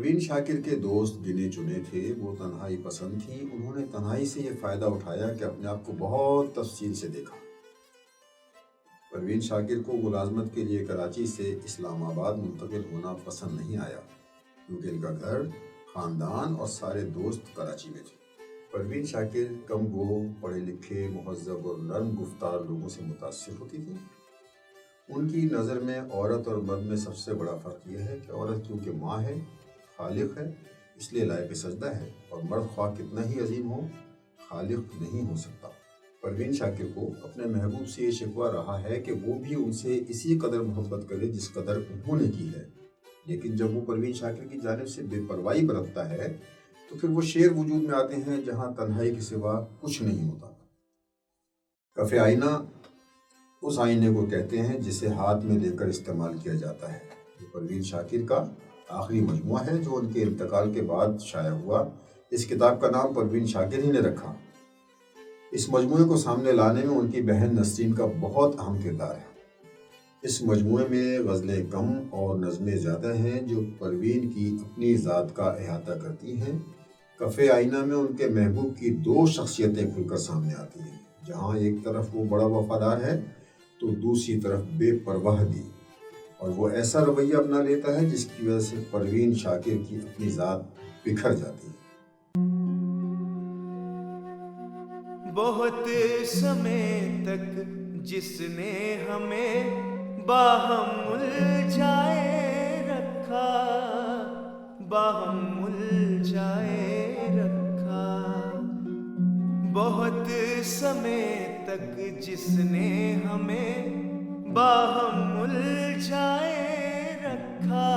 پروین شاکر کے دوست گنے چنے تھے، وہ تنہائی پسند تھی۔ انہوں نے تنہائی سے یہ فائدہ اٹھایا کہ اپنے آپ کو بہت تفصیل سے دیکھا۔ پروین شاکر کو ملازمت کے لیے کراچی سے اسلام آباد منتقل ہونا پسند نہیں آیا، کیونکہ ان کا گھر، خاندان اور سارے دوست کراچی میں تھے۔ پروین شاکر کم گو، پڑھے لکھے، مہذب اور نرم گفتار لوگوں سے متاثر ہوتی تھی۔ ان کی نظر میں عورت اور مرد میں سب سے بڑا فرق یہ ہے کہ عورت کیونکہ ماں ہے، خالق ہے، اس لیے لائق سجدہ ہے، اور مرد خواہ کتنا ہی عظیم ہو، خالق نہیں ہو سکتا۔ پروین شاکر کو اپنے محبوب سے یہ شکوہ رہا ہے کہ وہ بھی ان سے اسی قدر محبت کرے جس قدر انہوں نے کی ہے، لیکن جب وہ پروین شاکر کی جانب سے بے پرواہی برتتا ہے تو پھر وہ شعر وجود میں آتے ہیں جہاں تنہائی کے سوا کچھ نہیں ہوتا۔ کف آئینہ اس آئینے کو کہتے ہیں جسے ہاتھ میں لے کر استعمال کیا جاتا ہے۔ یہ پروین شاکر کا آخری مجموعہ ہے جو ان کے انتقال کے بعد شائع ہوا۔ اس کتاب کا نام پروین شاکر ہی نے رکھا۔ اس مجموعے کو سامنے لانے میں ان کی بہن نسرین کا بہت اہم کردار ہے۔ اس مجموعے میں غزلیں کم اور نظمیں زیادہ ہیں جو پروین کی اپنی ذات کا احاطہ کرتی ہیں۔ کف آئینہ میں ان کے محبوب کی دو شخصیتیں کھل کر سامنے آتی ہیں، جہاں ایک طرف وہ بڑا وفادار ہے تو دوسری طرف بے پرواہ بھی، اور وہ ایسا رویہ اپنا لیتا ہے جس کی وجہ سے پروین شاکر کی اپنی ذات بکھر جاتی ہے۔ بہت سمے تک جس نے ہمیں باہم الجھائے رکھا، باہم الجھائے رکھا، بہت سمے تک جس نے ہمیں باہم الجھائے رکھا،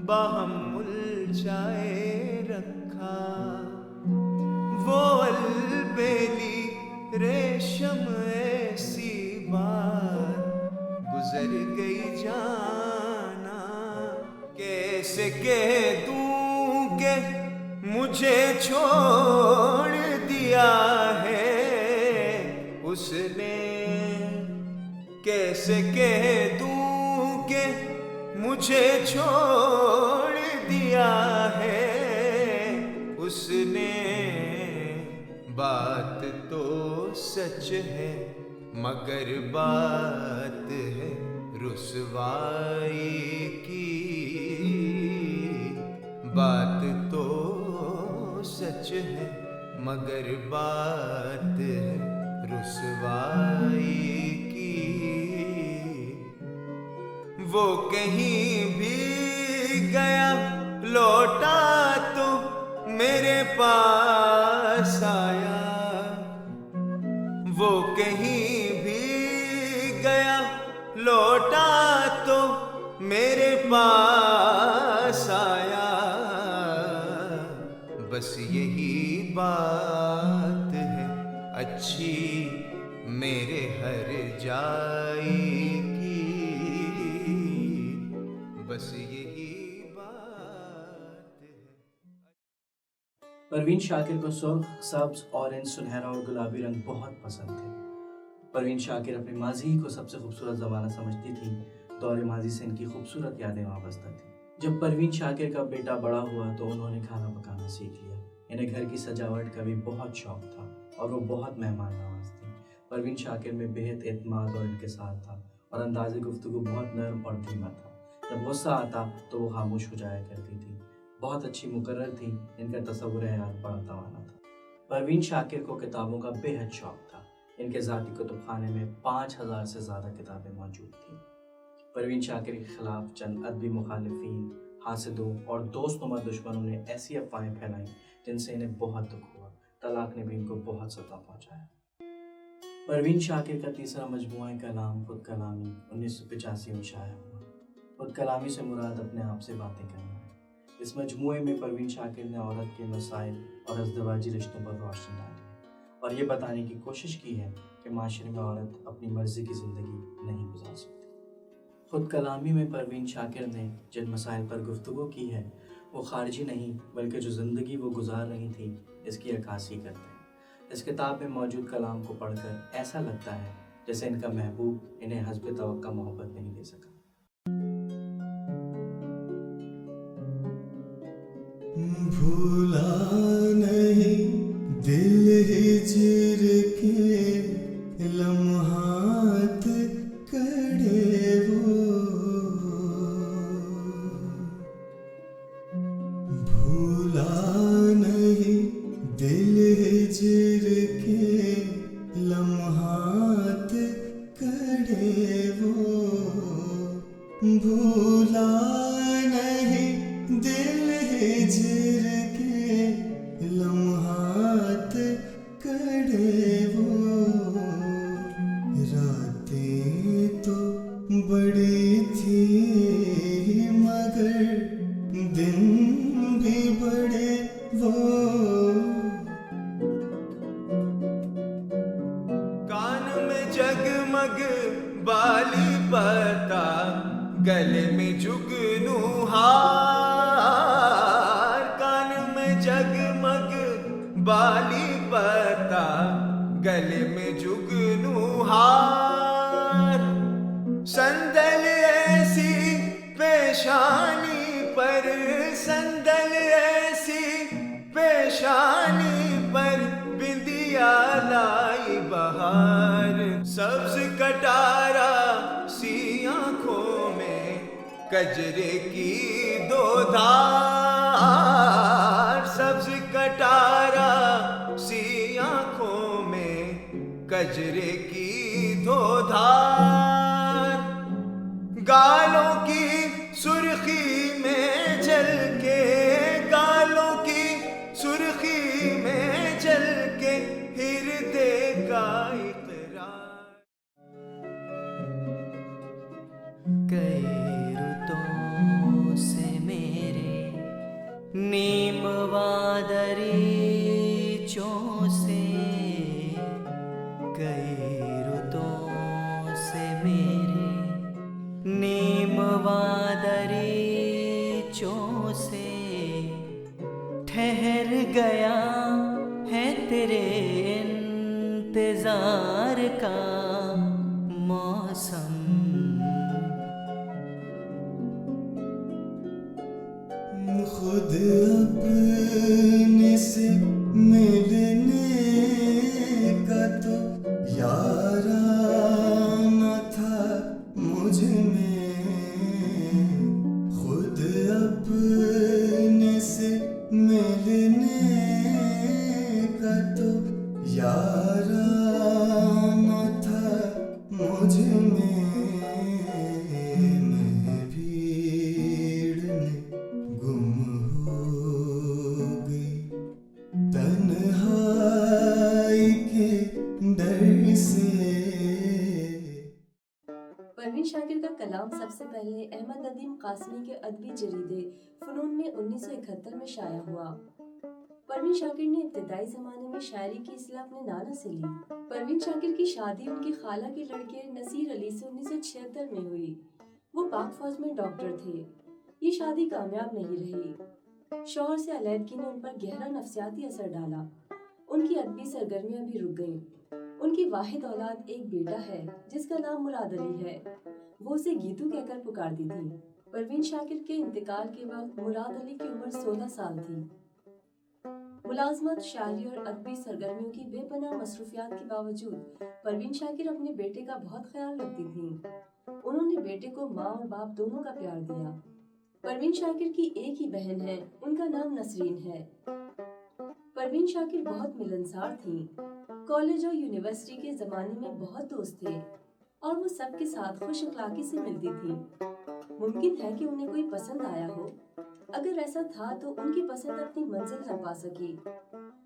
باہم الجھائے رکھا، وہ البیلی ریشم ایسی بار گزر گئی جانا، کیسے کہہ دوں کہ مجھے چھوڑ دیا ہے اس نے، کیسے کہہ دوں کہ مجھے چھوڑ دیا ہے اس نے، بات تو سچ ہے مگر بات ہے رسوائی کی، بات تو سچ ہے مگر بات ہے رسوائی کی، وہ کہیں بھی گیا لوٹا تو میرے پاس آیا، وہ کہیں بھی گیا لوٹا تو میرے پاس آیا، بس یہی بات ہے اچھی میرے ہر جائی کی، بس یہی بات ہے۔ پروین شاکر کو سرخ، سبز، اورنج، سنہرا اور گلابی رنگ بہت پسند تھے۔ پروین شاکر اپنے ماضی کو سب سے خوبصورت زمانہ سمجھتی تھی۔ دور ماضی سے ان کی خوبصورت یادیں وابستہ تھیں۔ جب پروین شاکر کا بیٹا بڑا ہوا تو انہوں نے کھانا پکانا سیکھ لیا۔ انہیں گھر کی سجاوٹ کا بھی بہت شوق تھا اور وہ بہت مہمان نواز تھی۔ پروین شاکر میں بہت اعتماد اور انکسار تھا اور انداز گفتگو بہت نرم اور دھیما تھا۔ جب غصہ آتا تو وہ خاموش ہو جایا کرتی تھی۔ بہت اچھی مقرر تھی، ان کا تصور حیات بڑا توانا تھا۔ پروین شاکر کو کتابوں کا بے حد شوق تھا۔ ان کے ذاتی کتب خانے میں 5000 سے زیادہ کتابیں موجود تھیں۔ پروین شاکر کے خلاف چند ادبی مخالفین، حاسدوں اور دوست نما دشمنوں نے ایسی افواہیں پھیلائیں جن سے انہیں بہت دکھ ہوا۔ طلاق نے بھی ان کو بہت صدمہ پہنچایا۔ پروین شاکر کا تیسرا مجموعہ کلام خود کلامی 1985 میں شائع ہوا۔ خود کلامی سے مراد اپنے آپ سے باتیں کرنا ہے۔ اس مجموعے میں پروین شاکر نے عورت کے مسائل اور ازدواجی رشتوں پر روشنی ڈالی ہے اور یہ بتانے کی کوشش کی ہے کہ معاشرے میں عورت اپنی مرضی کی زندگی نہیں گزار سکتی۔ خود کلامی میں پروین شاکر نے جن مسائل پر گفتگو کی ہے وہ خارجی نہیں بلکہ جو زندگی وہ گزار رہی تھی اس کی عکاسی کرتے ہیں۔ اس کتاب میں موجود کلام کو پڑھ کر ایسا لگتا ہے جیسے ان کا محبوب انہیں حسب توقع محبت نہیں دے سکا۔ بھولا نہیں دل ہجر کے لمحات کڑے وہ، بھولا نہیں دل ہجر کے لمحات کڑے وہ، بھولا نہیں دل ہجر کے لمحات کڑے وہ، راتیں تو بڑی تھی مگر دن بھی بڑے وہ، کان میں جگمگ بالی پتا، گلے میں جگنو ہار، کان میں جگمگ بالی پتا، گلے میں جگنو ہار، سندل ایسی پیشانی پر، سندل ایسی پیشانی پر، بندیا لائی بہار، سبز کٹارا سی آنکھوں میں کجرے کی دو دھار، سبز کٹارا سی آنکھوں میں کجرے کی دو دھار، گالوں کی سرخی میں جل کے، گالوں کی سرخی میں جل کے، ہردے کا اقرار، کئی رتوں سے میرے نیم وادری چوں سے، کئی رتوں سے میرے نیم وادری چوں سے، ٹھہر گیا ہے تیرے انتظار کا موسم، خود اپنے سے ملنے کا تو یارانہ تھا مجھ میں، خود اپنے سے ملنے کا تو یارانہ تھا مجھ میں، میں بھیڑ میں گم ہو گئی تنہائی کے ڈر سے۔ پروین شاکر کا کلام سب سے پہلے احمد ندیم قاسمی کے ادبی جریدے فنون میں 1971 میں شائع ہوا۔ پروین شاکر نے ابتدائی زمانے میں شاعری کی اصلاح اپنے نانا سے لی۔ پروین شاکر کی شادی ان کی خالہ کے لڑکے نصیر علی سے 1976 میں ہوئی۔ وہ پاک فوج میں ڈاکٹر تھے۔ یہ شادی کامیاب نہیں رہی۔ شوہر سے علیحدگی نے ان پر گہرا نفسیاتی اثر ڈالا۔ ان کی ادبی سرگرمیاں بھی رک گئیں۔ ان کی واحد اولاد ایک بیٹا ہے جس کا نام مراد علی ہے۔ وہ اسے گیتو کہہ کر پکارتی تھی۔ پروین شاکر کے انتقال کے وقت مراد علی کی عمر 16 سال تھی۔ ملازمت، شاعری اور ادبی سرگرمیوں کی بے پناہ مصروفیات کے باوجود پروین شاکر اپنے بیٹے کا بہت خیال رکھتی تھیں۔ انہوں نے بیٹے کو ماں اور باپ دونوں کا پیار دیا۔ پروین شاکر کی ایک ہی بہن ہے، ان کا نام نسرین ہے۔ پروین شاکر بہت ملنسار تھیں۔ کالج اور یونیورسٹی کے زمانے میں بہت دوست تھے اور وہ سب کے ساتھ خوش اخلاقی سے ملتی تھیں۔ ممکن ہے کہ انہیں کوئی پسند آیا ہو۔ اگر ایسا تھا تو ان کی پسند اپنی منزل نہ پا سکی۔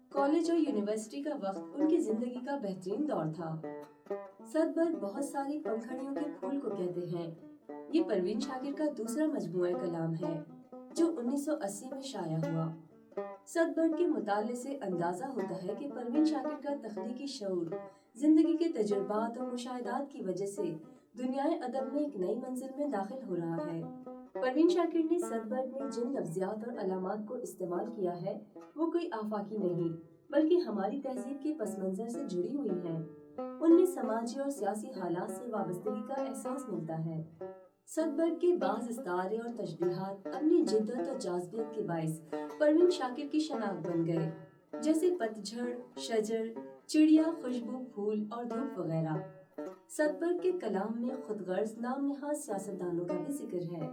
کالج اور یونیورسٹی کا وقت ان کی زندگی کا بہترین دور تھا۔ صدبرگ بہت ساری پنکھڑیوں کے پھول کو کہتے ہیں۔ یہ پروین شاکر کا دوسرا مجموعہ کلام ہے جو 1980 میں شائع ہوا۔ صدبرگ کے مطالعے سے اندازہ ہوتا ہے کہ پروین شاکر کا تخلیقی شعور زندگی کے تجربات اور مشاہدات کی وجہ سے دنیائے ادب میں ایک نئی منزل میں داخل ہو رہا ہے۔ پروین شاکر نے صدبرگ میں جن لفظیات اور علامات کو استعمال کیا ہے وہ کوئی آفاقی نہیں بلکہ ہماری تہذیب کے پس منظر سے جڑی ہوئی ہیں۔ ان میں سماجی اور سیاسی حالات سے وابستگی کا احساس ملتا ہے۔ सदबर्ग के बाज़ इस्तारे और तशबीहात अपनी जिद्दत और जाज़बियत के बाइस परवीन शाकिर की शनाख्त बन गए, जैसे पतझड़, शजर, चिड़िया, खुशबू, फूल और धूप वगैरह। सदबर्ग के कलाम में खुदगर्ज नामनहाद सियासतदानों का भी जिक्र है।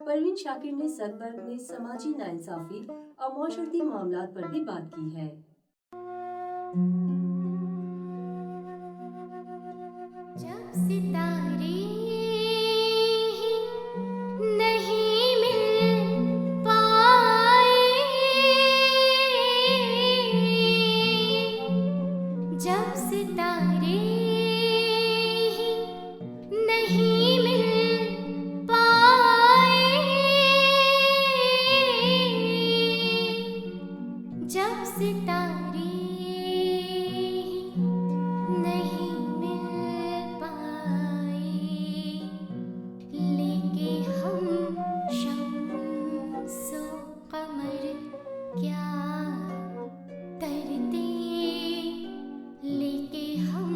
परवीन शाकिर ने सदबर्ग में समाजी नाइंसाफी और माशरती मामलात पर भी बात की है। जब सितारे नहीं मिल पाए, जब सितारे नहीं मिल पाए, जब सितारे नहीं मिल पाए, लेके हम शम्सो कमर क्या करते, लेके हम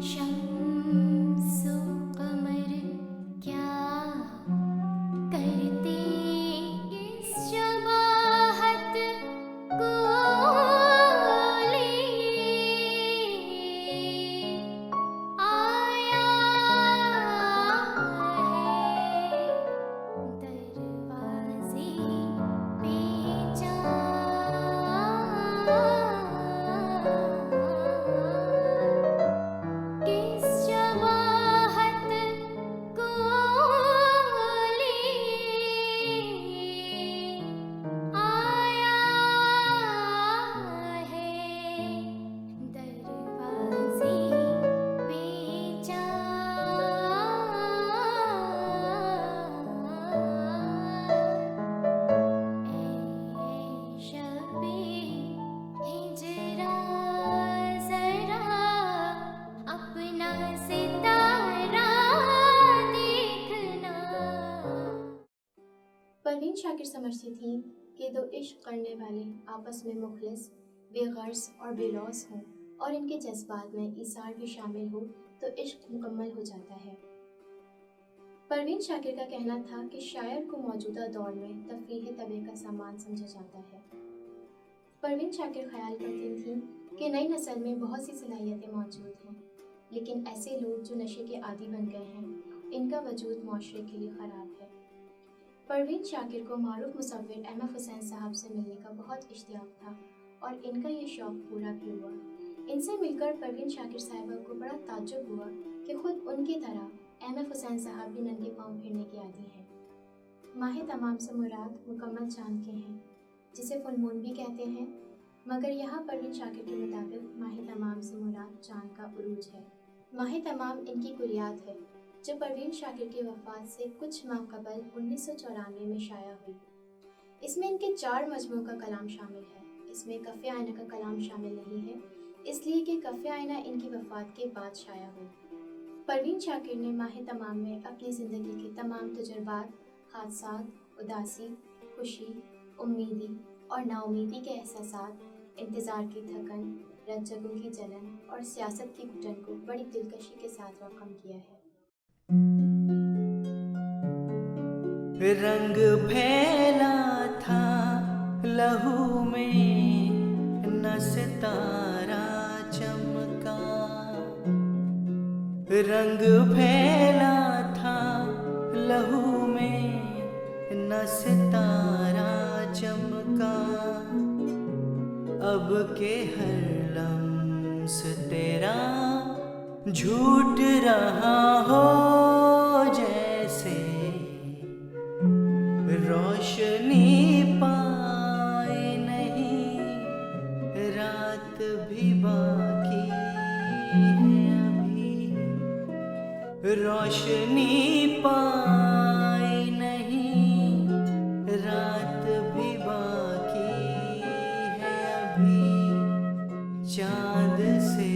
शम्सो कमर क्या करते, इस शबाहत को ले आया है दरवाज़े पे किस शबाहत को ले आया है दरवाज़े पे शबे हिजरा ज़रा अपना सितारा देखना। परवीन शाकिर समझती थी कि दो इश्क करने वाले आपस में मुखलिस, बेगर्ज और बेलौस हों और इनके जज्बात में इसार भी शामिल हो तो इश्क मुकम्मल हो जाता है। परवीन शाकिर का कहना था कि शायर को मौजूदा दौर में तफरीह तबे का सामान समझा जाता है। परवीन शाकिर ख्याल करती थी कि नई नस्ल में बहुत सी सलाहियतें मौजूद हैं, लेकिन ऐसे लोग जो नशे के आदी बन गए हैं, इनका वजूद माशरे के लिए ख़राब है। परवीन शाकिर को मारूफ मुसव्विर अहमद हुसैन साहब से मिलने का बहुत इश्तियाक था और इनका ये शौक़ पूरा भी हुआ। इनसे मिलकर परवीन शाकिर साहिबा को बड़ा ताज्जुब हुआ कि खुद उनकी तरह अहमद हुसैन साहब भी नंगे पाँव फिरने के आदी हैं। माह तमाम से मुराद मुकम्मल चाँद के हैं, जिसे फुल मून भी कहते हैं, मगर यहाँ परवीन शाकिर के मुताबिक माह तमाम से मुराद चाँद का उरूज है। माह तमाम इनकी कुरियात है, जो परवीन शाकिर की वफ़ात से कुछ माह कबल 1994 में शाया हुई। इसमें इनके 4 मजमू का कलाम शामिल है। इसमें कफ़े आइना का कलाम शामिल नहीं है, इसलिए कि कफ़े आइना इनकी वफ़ात के बाद शाया हुई। परवीन शाकिर ने माह तमाम में अपनी ज़िंदगी के तमाम तजुर्बात, हादसात, उदासी, खुशी, उम्मीदी और नाउमीदी के एहसासात, इंतज़ार की थकन, रज्जगों की जलन और सियासत की घुटन को बड़ी दिलकशी के साथ रकम किया है। रंग फैला था लहू में न सितारा चमका, रंग फैला था लहू में न सितारा चमका, अब के हर लम्स तेरा झूठ रहा हो जैसे, रोशनी पाए नहीं रात भी बाकी है अभी, रोशनी पाए नहीं रात भी बाकी है अभी, चाँद से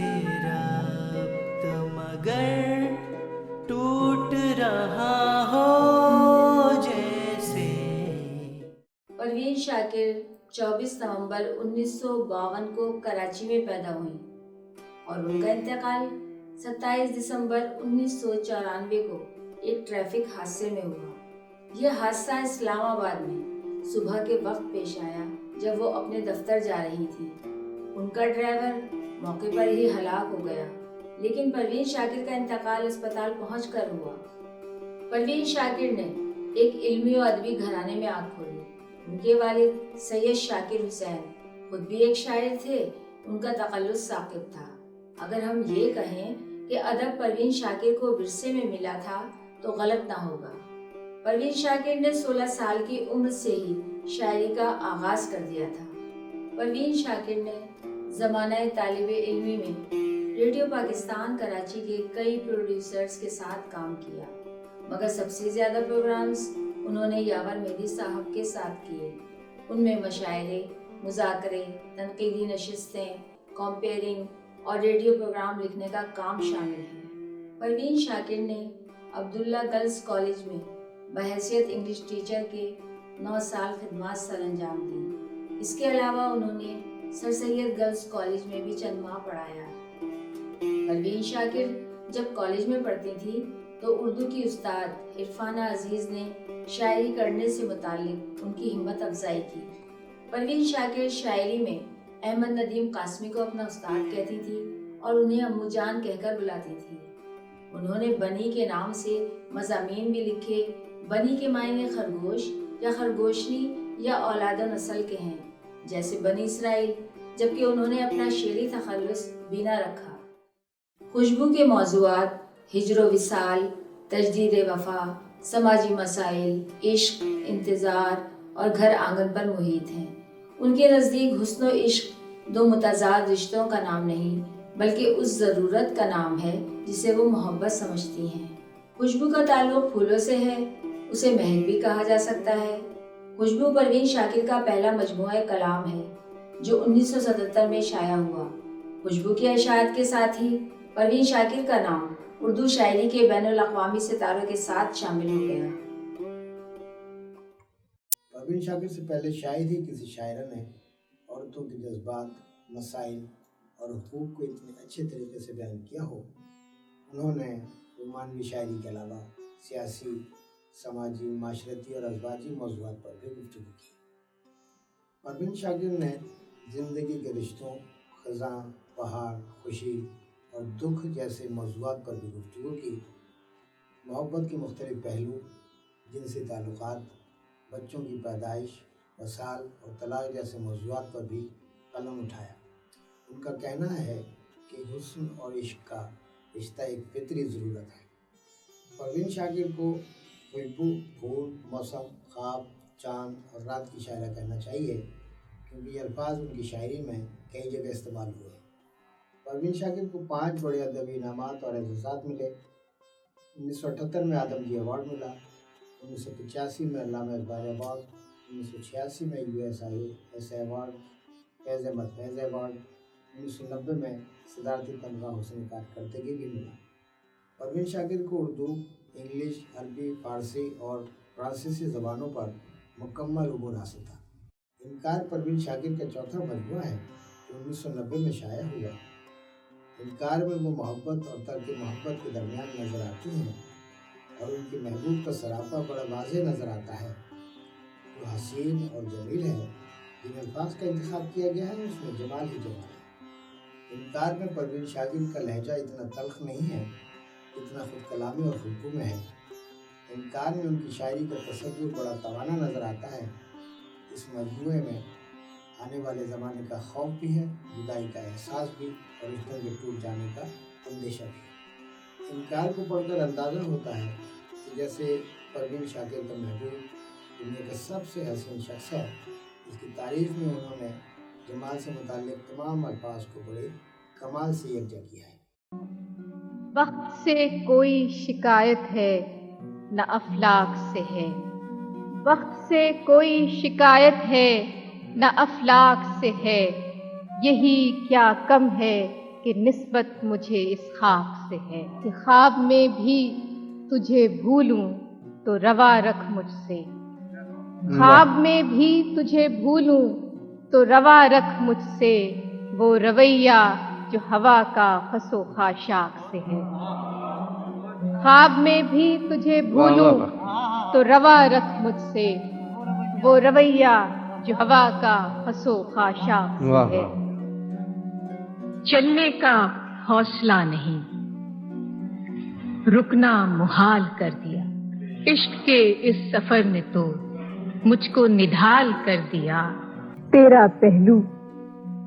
रब्त मगर टूट रहा हो जैसे। परवीन शाकिर 24 नवंबर 1952 को कराची में पैदा हुई और उनका इंतकाल 27 दिसंबर 1994 को एक ट्रैफिक हादसे में हुआ। यह हादसा इस्लामाबाद में सुबह के वक्त पेश आया जब वो अपने दफ्तर जा रही थी। उनका ड्राइवर मौके पर ही हलाक हो गया, लेकिन परवीन शाकिर का इंतकाल अस्पताल पहुंचकर हुआ। परवीन शाकिर ने एक इल्मी और अदबी घराने में आग खोली। उनके वालिद सैयद शाकिर हुसैन खुद भी एक शायर थे। उनका तकल्लुस साकिब था। अगर हम ये कहें कि अदब परवीन शाकिर को विरसे में मिला था तो गलत ना होगा। परवीन शाकिर ने 16 साल की उम्र से ही शायरी का आगाज कर दिया था। परवीन शाकिर ने ज़माना तालिबे इल्मी में रेडियो पाकिस्तान कराची के कई प्रोड्यूसर्स के साथ काम किया, मगर सबसे ज़्यादा प्रोग्राम्स उन्होंने यावर मेहदी साहब के साथ किए। उनमें मशायरे, मुज़ाकरे, तनकीदी नशिस्तें, कंपेयरिंग और रेडियो प्रोग्राम लिखने का काम शामिल है। परवीन शाकिर ने अब्दुल्ला गर्ल्स कॉलेज में बहैसियत इंग्लिश टीचर के 9 साल खिदमत सर अंजाम दी। इसके अलावा उन्होंने सर सैयद गर्ल्स कॉलेज में भी चंद माह पढ़ाया। परवीन शाकिर जब कॉलेज में पढ़ती थी तो उर्दू की उस्ताद इरफाना अजीज़ ने शायरी करने से मुताल्लिक उनकी हिम्मत अफजाई की। परवीन शाकिर शायरी में अहमद नदीम कासमी को अपना उस्ताद कहती थी और उन्हें अम्मू जान कहकर बुलाती थी। उन्होंने बनी के नाम से मज़ामीन भी लिखे। बनी के मायने खरगोश या खरगोशनी या औलाद नस्ल के हैं, जैसे बनी इसराइल, जबकि उन्होंने अपना शेरी तखल्लुस बिना रखा। खुशबू के मौज़ूआत हिज्र विसाल, तजदीद वफा, समाजी मसाइल, इश्क, इंतज़ार और घर आंगन पर मुहित हैं। उनके नज़दीक हुस्न और इश्क दो मुतज़ाद रिश्तों का नाम नहीं, बल्कि उस ज़रूरत का नाम है जिसे वो मोहब्बत समझती हैं। खुशबू का ताल्लुक़ फूलों से है, उसे महक भी कहा जा सकता है। खुशबू परवीन शाकिर का पहला मजमूआ कलाम है जो 1977 में शाया हुआ। खुशबू के अशात के साथ ही परवीन शाकिर का नाम उर्दू शायरी के बैनुल अक़वामी सितारों के साथ शामिल हो गया। परवीन शाकिर से पहले शायद ही किसी शायरा ने औरतों के जज्बात, मसाइल और हुकूक को इतने अच्छे तरीके से बयान किया हो। उन्होंने रोमानवी शायरी के अलावा सियासी, समाजी, माशरती और अज़वाजी मौज़ूआत पर भी गुफ्तगू की। परवीन शाकिर ने ज़िंदगी के रिश्तों, ख़ज़ां, पहाड़, खुशी और दुख जैसे मौज़ूआत पर भी गुफ्तगू की। मोहब्बत के मुख्तलिफ पहलू, जिनसी ताल्लुक़ात, बच्चों की पैदाइश, वसाल और तलाक जैसे मौज़ूआत पर भी कलम उठाया। उनका कहना है कि हुस्न और इश्क का रिश्ता एक फितरी ज़रूरत है। परवीन शाकिर को खुशबू, फूल, मौसम, ख्वाब, चाँद और रात की शायरा कहना चाहिए, क्योंकि ये अल्फाज उनकी शायरी में कई जगह इस्तेमाल हुए। परवीन शाकिर को 5 बड़े अदबी इनामात और एज़ाज़ात मिले। 1978 में आदमजी अवार्ड मिला, 1985 में अल्लामा इक़बाल अवार्ड, 1986 में USIS अवार्ड, फैज़ अहमद फैज़ अवार्ड, 1990 में सदारती तमगा हुस्न कारकर्दगी भी मिला। परवीन शाकिर को उर्दू, इंग्लिश, अरबी, फ़ारसी और फ्रांसीसी ज़बानों पर मुकम्मल उबूर हासिल था। इनकार परवीन शाकिर का चौथा मजमूआ है जो 1990 में शाया हुआ। इनकार में वो मोहब्बत और तर्क मोहब्बत के दरमियान नज़र आती हैं और उनकी महबूब का सरापा बड़ा वाज़ेह नज़र आता है। जो हसीन और जमील है, जिन अल्फाज का इंतखाब किया गया है उसमें जमाल ही जमाल है। इनकार में परवीन शाकिर का लहजा इतना तल्ख नहीं है जितना खुद कलामी और खुशबू में है। इनकार में उनकी शायरी का तसव्वुर बड़ा तवाना नज़र आता है। इस मजमूए में आने वाले ज़माने का खौफ भी है, जुदाई का एहसास भी और रिश्तों के टूट जाने का अंदेशा भी। इनकार को पढ़कर अंदाज़ा होता है कि जैसे परवीन शाकिर का महबूब दुनिया का सबसे हसीन शख्स है। इसकी तारीफ़ में उन्होंने जमाल से मुताल्लिक़ तमाम अल्फाज को बड़े कमाल से यकजा किया है। वक्त से कोई शिकायत है न अफलाक से है, वक्त से कोई शिकायत है न अफलाक से है, यही क्या कम है कि निस्बत मुझे इस खाक से है, कि ख्वाब में भी तुझे भूलूं तो रवा रख मुझसे, ख्वाब में भी तुझे भूलूं तो रवा रख मुझसे, वो रवैया जो हवा का खसो खाशाक से है। ख्वाब में भी तुझे भूलूं तो रवा रख मुझसे वो रवैया जो हवा का हंसो खाशाक है। चलने का हौसला नहीं, रुकना मुहाल कर दिया। इश्क के इस सफर ने तो मुझको निढाल कर दिया। तेरा पहलू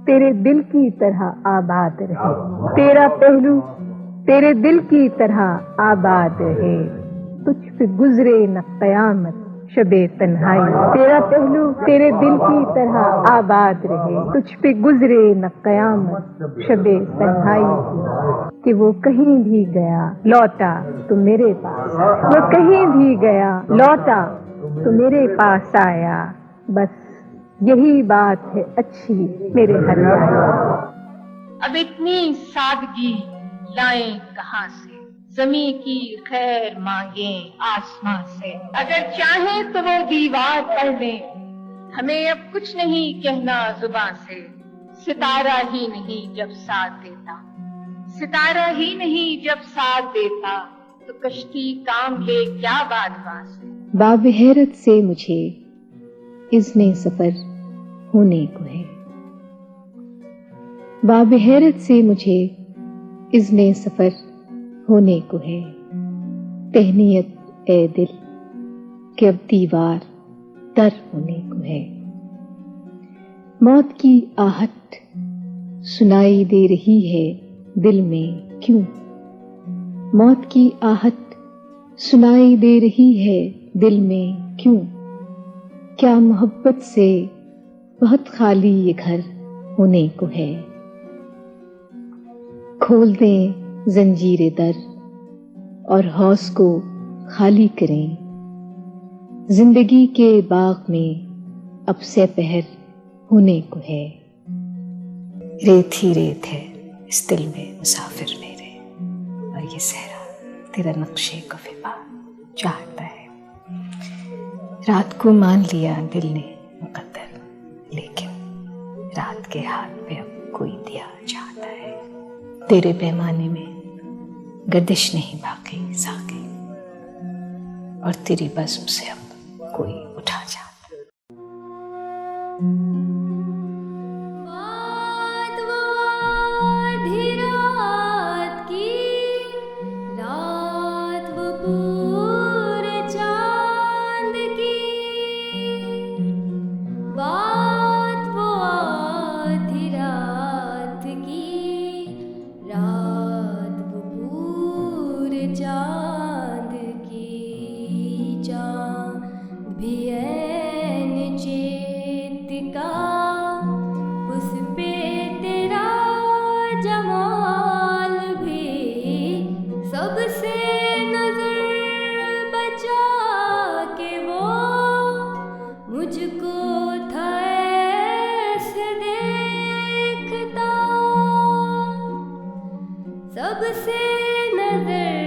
तेरे दिल की तरह आबाद रहे, तेरा पहलू तेरे दिल की तरह आबाद रहे, तुझ पे गुजरे न कयामत शबे तन्हाई। तेरा पहलू तेरे दिल की तरह आबाद रहे, तुझ पे गुजरे न कयामत शबे तन्हाई। कि वो कहीं भी गया लौटा तो मेरे पास, वो कहीं भी गया लौटा तो मेरे पास आया, बस यही बात है अच्छी मेरे हर जाए। अब इतनी सादगी लाएं कहाँ से, ज़मीं की खैर मांगें आसमां से। अगर चाहें तो वो दीवार पढ़ लें, हमें अब कुछ नहीं कहना जुबान से। सितारा ही नहीं जब साथ देता, सितारा ही नहीं जब साथ देता, तो कश्ती काम ले क्या बादशाह से। बाबहैरत से मुझे इज़्ने सफर होने को है, बाबहैरत से मुझे इज़्ने सफर होने को है। तहनीयत ए दिल कि अब दीवार तर होने को है। मौत की आहट सुनाई दे रही है दिल में क्यों, मौत की आहट सुनाई दे रही है दिल में क्यों। क्या मोहब्बत से बहुत खाली ये घर होने को है। खोल दें जंजीरे दर और हौस को खाली करें, जिंदगी के बाग में अब से पहर होने को है। रेत ही रेत है इस दिल में मुसाफिर मेरे, और ये सहरा तेरा नक्शे कफिबा चाहता है। रात को मान लिया दिल ने मुकद्दर, लेकिन रात के हाथ पे अब कोई दिया चाहता है। तेरे पैमाने में गर्दिश नहीं बाकी साकी, और तेरी बज़्म से अब कोई उठा जाता। बात वो आधी रात की, रात वो पूरे चांद की, बात वो आधी रात की, रात वो पूरे चांद की। चांद भी ऐन चेत का, उस पे तेरा जमाल भी, सबसे नजर बचा के वो मुझको था ऐसे देखता, सबसे नजर